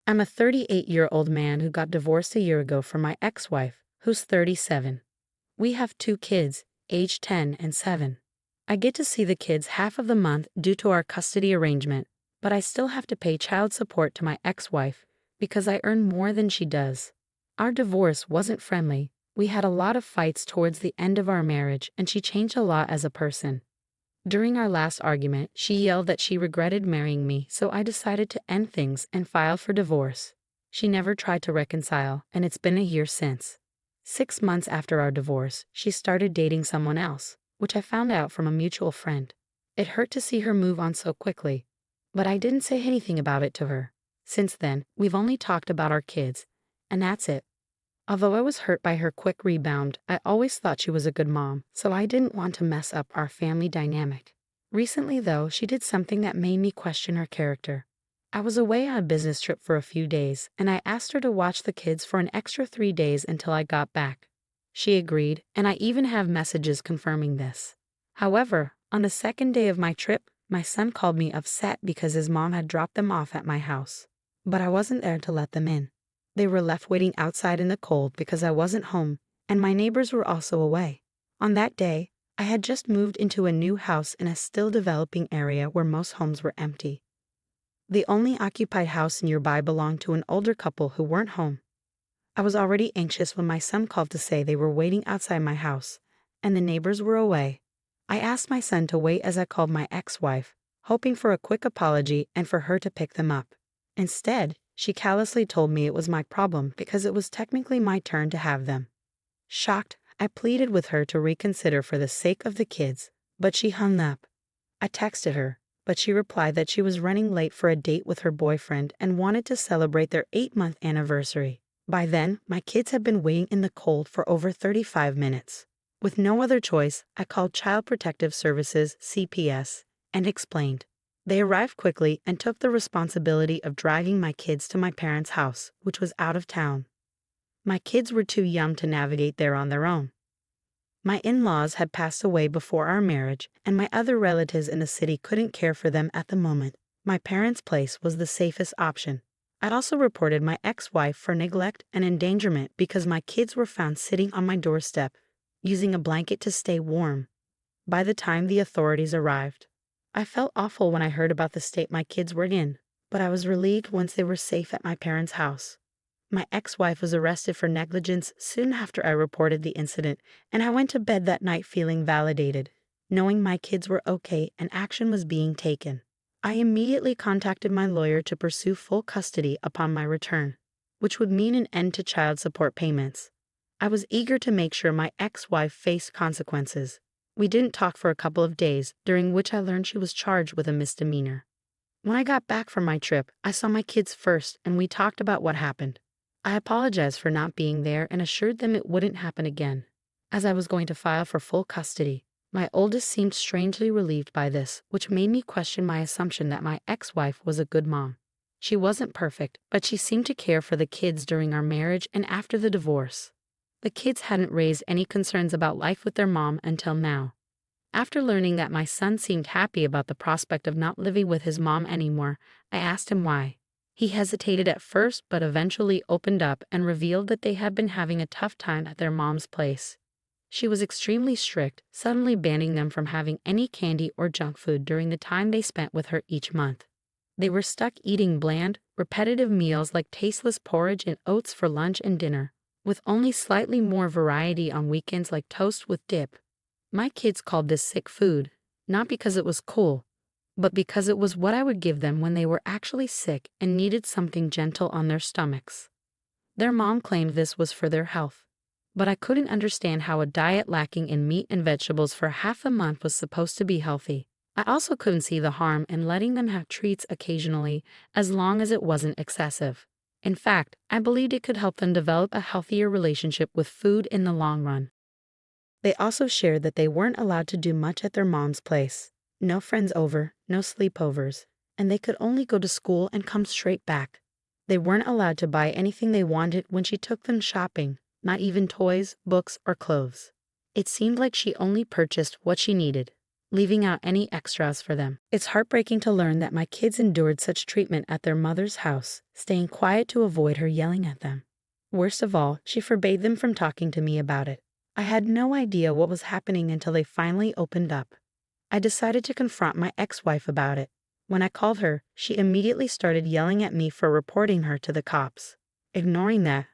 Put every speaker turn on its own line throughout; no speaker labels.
I'm a 38-year-old man who got divorced a year ago from my ex-wife, who's 37. We have two kids, aged 10 and 7. I get to see the kids half of the month due to our custody arrangement, but I still have to pay child support to my ex-wife because I earn more than she does. Our divorce wasn't friendly. We had a lot of fights towards the end of our marriage, and she changed a lot as a person. During our last argument, she yelled that she regretted marrying me, so I decided to end things and file for divorce. She never tried to reconcile, and it's been a year since. 6 months after our divorce, she started dating someone else, which I found out from a mutual friend. It hurt to see her move on so quickly, but I didn't say anything about it to her. Since then, we've only talked about our kids, and that's it. Although I was hurt by her quick rebound, I always thought she was a good mom, so I didn't want to mess up our family dynamic. Recently, though, she did something that made me question her character. I was away on a business trip for a few days, and I asked her to watch the kids for an extra 3 days until I got back. She agreed, and I even have messages confirming this. However, on the second day of my trip, my son called me upset because his mom had dropped them off at my house. But I wasn't there to let them in. They were left waiting outside in the cold because I wasn't home, and my neighbors were also away. On that day, I had just moved into a new house in a still developing area where most homes were empty. The only occupied house nearby belonged to an older couple who weren't home. I was already anxious when my son called to say they were waiting outside my house, and the neighbors were away. I asked my son to wait as I called my ex-wife, hoping for a quick apology and for her to pick them up. Instead, she callously told me it was my problem because it was technically my turn to have them. Shocked, I pleaded with her to reconsider for the sake of the kids, but she hung up. I texted her, but she replied that she was running late for a date with her boyfriend and wanted to celebrate their 8-month anniversary. By then, my kids had been waiting in the cold for over 35 minutes. With no other choice, I called Child Protective Services, CPS, and explained. They arrived quickly and took the responsibility of driving my kids to my parents' house, which was out of town. My kids were too young to navigate there on their own. My in-laws had passed away before our marriage, and my other relatives in the city couldn't care for them at the moment. My parents' place was the safest option. I'd also reported my ex-wife for neglect and endangerment because my kids were found sitting on my doorstep, using a blanket to stay warm. By the time the authorities arrived, I felt awful when I heard about the state my kids were in, but I was relieved once they were safe at my parents' house. My ex-wife was arrested for negligence soon after I reported the incident, and I went to bed that night feeling validated, knowing my kids were okay and action was being taken. I immediately contacted my lawyer to pursue full custody upon my return, which would mean an end to child support payments. I was eager to make sure my ex-wife faced consequences. We didn't talk for a couple of days, during which I learned she was charged with a misdemeanor. When I got back from my trip, I saw my kids first and we talked about what happened. I apologized for not being there and assured them it wouldn't happen again. As I was going to file for full custody, my oldest seemed strangely relieved by this, which made me question my assumption that my ex-wife was a good mom. She wasn't perfect, but she seemed to care for the kids during our marriage and after the divorce. The kids hadn't raised any concerns about life with their mom until now. After learning that my son seemed happy about the prospect of not living with his mom anymore, I asked him why. He hesitated at first but eventually opened up and revealed that they had been having a tough time at their mom's place. She was extremely strict, suddenly banning them from having any candy or junk food during the time they spent with her each month. They were stuck eating bland, repetitive meals like tasteless porridge and oats for lunch and dinner, with only slightly more variety on weekends like toast with dip. My kids called this sick food, not because it was cool, but because it was what I would give them when they were actually sick and needed something gentle on their stomachs. Their mom claimed this was for their health, but I couldn't understand how a diet lacking in meat and vegetables for half a month was supposed to be healthy. I also couldn't see the harm in letting them have treats occasionally as long as it wasn't excessive. In fact, I believed it could help them develop a healthier relationship with food in the long run. They also shared that they weren't allowed to do much at their mom's place. No friends over, no sleepovers, and they could only go to school and come straight back. They weren't allowed to buy anything they wanted when she took them shopping, not even toys, books, or clothes. It seemed like she only purchased what she needed. leaving out any extras for them. It's heartbreaking to learn that my kids endured such treatment at their mother's house, staying quiet to avoid her yelling at them. Worst of all, she forbade them from talking to me about it. I had no idea what was happening until they finally opened up. I decided to confront my ex-wife about it. When I called her, she immediately started yelling at me for reporting her to the cops. Ignoring that,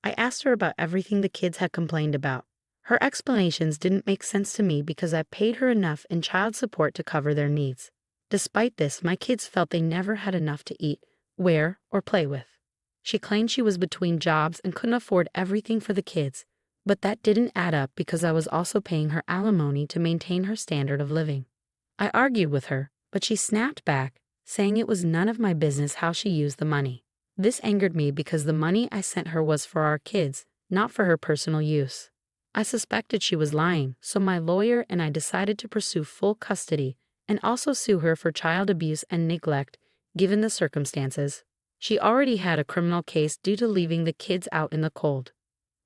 I asked her about everything the kids had complained about. Her explanations didn't make sense to me because I paid her enough in child support to cover their needs. Despite this, my kids felt they never had enough to eat, wear, or play with. She claimed she was between jobs and couldn't afford everything for the kids, but that didn't add up because I was also paying her alimony to maintain her standard of living. I argued with her, but she snapped back, saying it was none of my business how she used the money. This angered me because the money I sent her was for our kids, not for her personal use. I suspected she was lying, so my lawyer and I decided to pursue full custody and also sue her for child abuse and neglect, given the circumstances. She already had a criminal case due to leaving the kids out in the cold.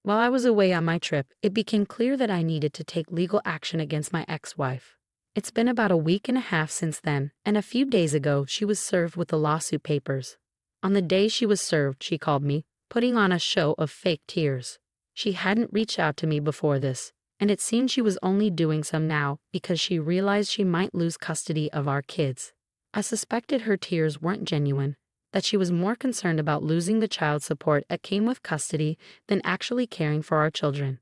While I was away on my trip, it became clear that I needed to take legal action against my ex-wife. It's been about a week and a half since then, and a few days ago she was served with the lawsuit papers. On the day she was served, she called me, putting on a show of fake tears. She hadn't reached out to me before this, and it seemed she was only doing so now because she realized she might lose custody of our kids. I suspected her tears weren't genuine, that she was more concerned about losing the child support that came with custody than actually caring for our children.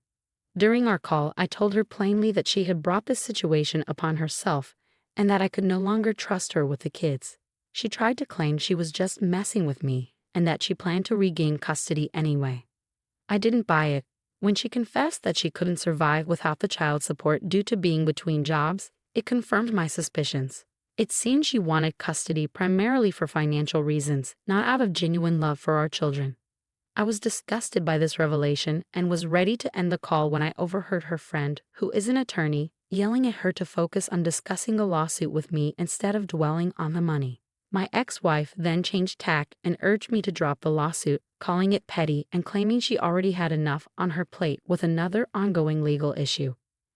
During our call, I told her plainly that she had brought this situation upon herself and that I could no longer trust her with the kids. She tried to claim she was just messing with me and that she planned to regain custody anyway. I didn't buy it. When she confessed that she couldn't survive without the child support due to being between jobs, it confirmed my suspicions. It seemed she wanted custody primarily for financial reasons, not out of genuine love for our children. I was disgusted by this revelation and was ready to end the call when I overheard her friend, who is an attorney, yelling at her to focus on discussing a lawsuit with me instead of dwelling on the money. My ex-wife then changed tack and urged me to drop the lawsuit, calling it petty and claiming she already had enough on her plate with another ongoing legal issue.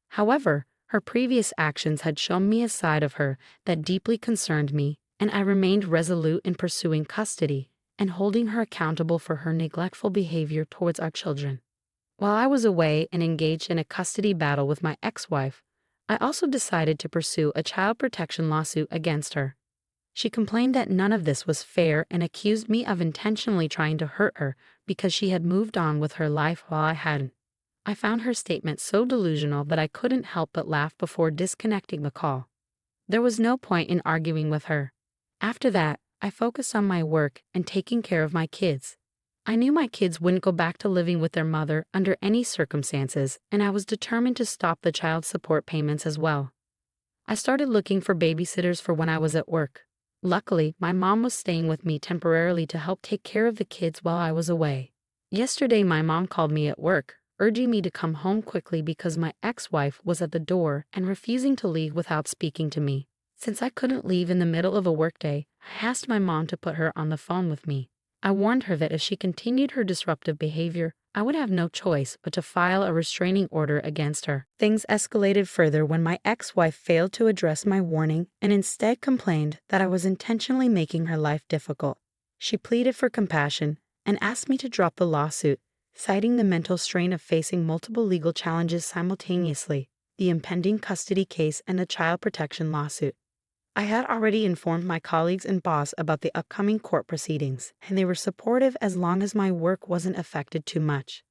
However, her previous actions had shown me a side of her that deeply concerned me, and I remained resolute in pursuing custody and holding her accountable for her neglectful behavior towards our children. While I was away and engaged in a custody battle with my ex-wife, I also decided to pursue a child protection lawsuit against her. She complained that none of this was fair and accused me of intentionally trying to hurt her because she had moved on with her life while I hadn't. I found her statement so delusional that I couldn't help but laugh before disconnecting the call. There was no point in arguing with her. After that, I focused on my work and taking care of my kids. I knew my kids wouldn't go back to living with their mother under any circumstances, and I was determined to stop the child support payments as well. I started looking for babysitters for when I was at work. Luckily, my mom was staying with me temporarily to help take care of the kids while I was away. Yesterday, my mom called me at work, urging me to come home quickly because my ex-wife was at the door and refusing to leave without speaking to me. Since I couldn't leave in the middle of a workday, I asked my mom to put her on the phone with me. I warned her that if she continued her disruptive behavior, I would have no choice but to file a restraining order against her. Things escalated further when my ex-wife failed to address my warning and instead complained that I was intentionally making her life difficult. She pleaded for compassion and asked me to drop the lawsuit, citing the mental strain of facing multiple legal challenges simultaneously, the impending custody case and a child protection lawsuit. I had already informed my colleagues and boss about the upcoming court proceedings, and they were supportive as long as my work wasn't affected too much.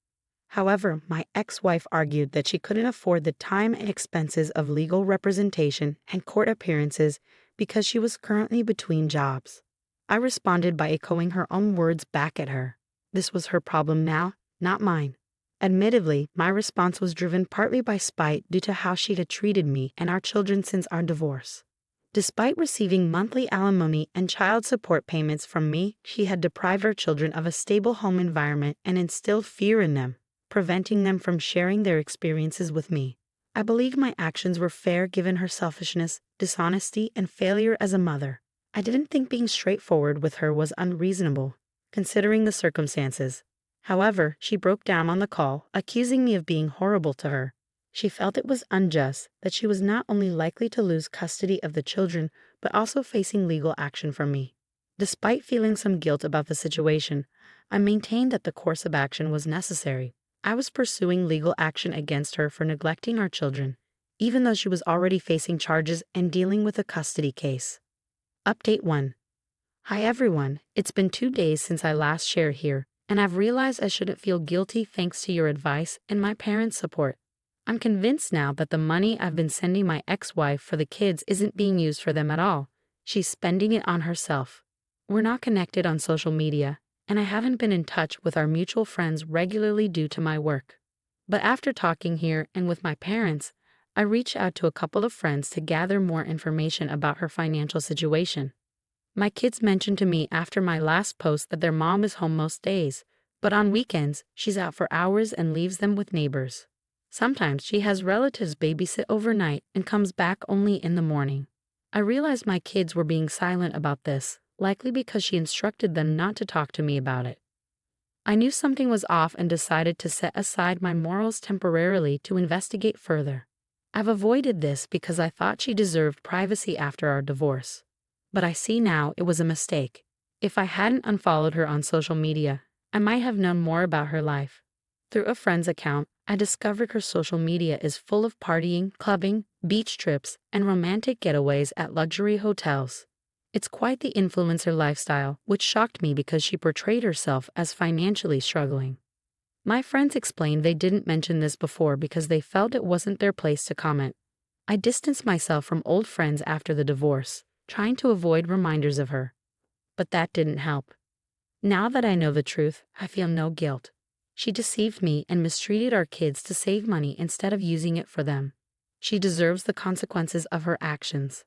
However, my ex-wife argued that she couldn't afford the time and expenses of legal representation and court appearances because she was currently between jobs. I responded by echoing her own words back at her. This was her problem now, not mine. Admittedly, my response was driven partly by spite due to how she had treated me and our children since our divorce. Despite receiving monthly alimony and child support payments from me, she had deprived our children of a stable home environment and instilled fear in them, preventing them from sharing their experiences with me. I believe my actions were fair given her selfishness, dishonesty, and failure as a mother. I didn't think being straightforward with her was unreasonable, considering the circumstances. However, she broke down on the call, accusing me of being horrible to her. She felt it was unjust that she was not only likely to lose custody of the children, but also facing legal action from me. Despite feeling some guilt about the situation, I maintained that the course of action was necessary. I was pursuing legal action against her for neglecting our children, even though she was already facing charges and dealing with a custody case. Update 1. Hi everyone, it's been 2 days since I last shared here, and I've realized I shouldn't feel guilty thanks to your advice and my parents' support. I'm convinced now that the money I've been sending my ex-wife for the kids isn't being used for them at all. She's spending it on herself. We're not connected on social media, and I haven't been in touch with our mutual friends regularly due to my work. But after talking here and with my parents, I reached out to a couple of friends to gather more information about her financial situation. My kids mentioned to me after my last post that their mom is home most days, but on weekends, she's out for hours and leaves them with neighbors. Sometimes she has relatives babysit overnight and comes back only in the morning. I realized my kids were being silent about this, likely because she instructed them not to talk to me about it. I knew something was off and decided to set aside my morals temporarily to investigate further. I've avoided this because I thought she deserved privacy after our divorce. But I see now it was a mistake. If I hadn't unfollowed her on social media, I might have known more about her life. Through a friend's account, I discovered her social media is full of partying, clubbing, beach trips, and romantic getaways at luxury hotels. It's quite the influencer lifestyle, which shocked me because she portrayed herself as financially struggling. My friends explained they didn't mention this before because they felt it wasn't their place to comment. I distanced myself from old friends after the divorce, trying to avoid reminders of her. But that didn't help. Now that I know the truth, I feel no guilt. She deceived me and mistreated our kids to save money instead of using it for them. She deserves the consequences of her actions.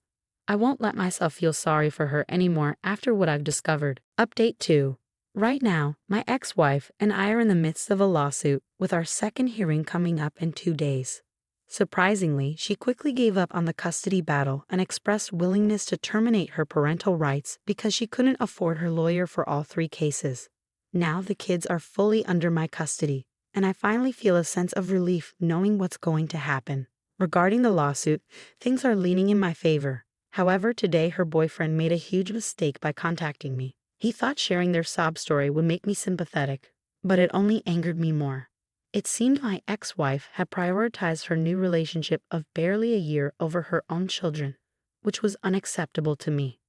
I won't let myself feel sorry for her anymore after what I've discovered. Update 2. Right now, my ex-wife and I are in the midst of a lawsuit, with our second hearing coming up in 2 days. Surprisingly, she quickly gave up on the custody battle and expressed willingness to terminate her parental rights because she couldn't afford her lawyer for all 3 cases. Now the kids are fully under my custody, and I finally feel a sense of relief knowing what's going to happen. Regarding the lawsuit, things are leaning in my favor. However, today her boyfriend made a huge mistake by contacting me. He thought sharing their sob story would make me sympathetic, but it only angered me more. It seemed my ex-wife had prioritized her new relationship of barely a year over her own children, which was unacceptable to me.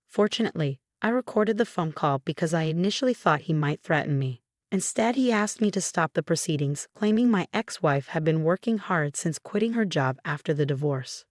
Fortunately, I recorded the phone call because I initially thought he might threaten me. Instead, he asked me to stop the proceedings, claiming my ex-wife had been working hard since quitting her job after the divorce.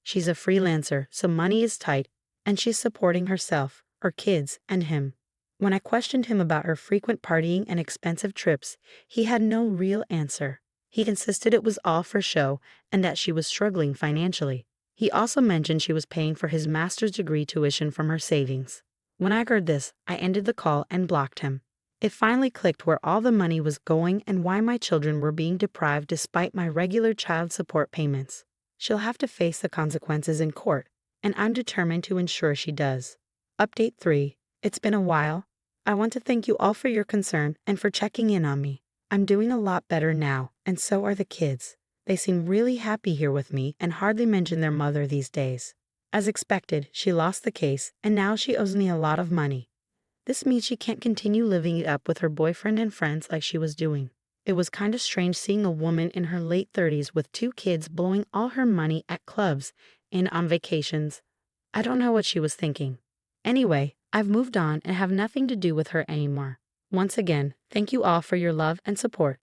She's a freelancer, so money is tight, and she's supporting herself, her kids, and him. When I questioned him about her frequent partying and expensive trips, he had no real answer. He insisted it was all for show and that she was struggling financially. He also mentioned she was paying for his master's degree tuition from her savings. When I heard this, I ended the call and blocked him. It finally clicked where all the money was going and why my children were being deprived despite my regular child support payments. She'll have to face the consequences in court, and I'm determined to ensure she does. Update 3. It's been a while. I want to thank you all for your concern and for checking in on me. I'm doing a lot better now, and so are the kids. They seem really happy here with me and hardly mention their mother these days. As expected, she lost the case, and now she owes me a lot of money. This means she can't continue living it up with her boyfriend and friends like she was doing. It was kind of strange seeing a woman in her late 30s with 2 kids blowing all her money at clubs and on vacations. I don't know what she was thinking. Anyway, I've moved on and have nothing to do with her anymore. Once again, thank you all for your love and support.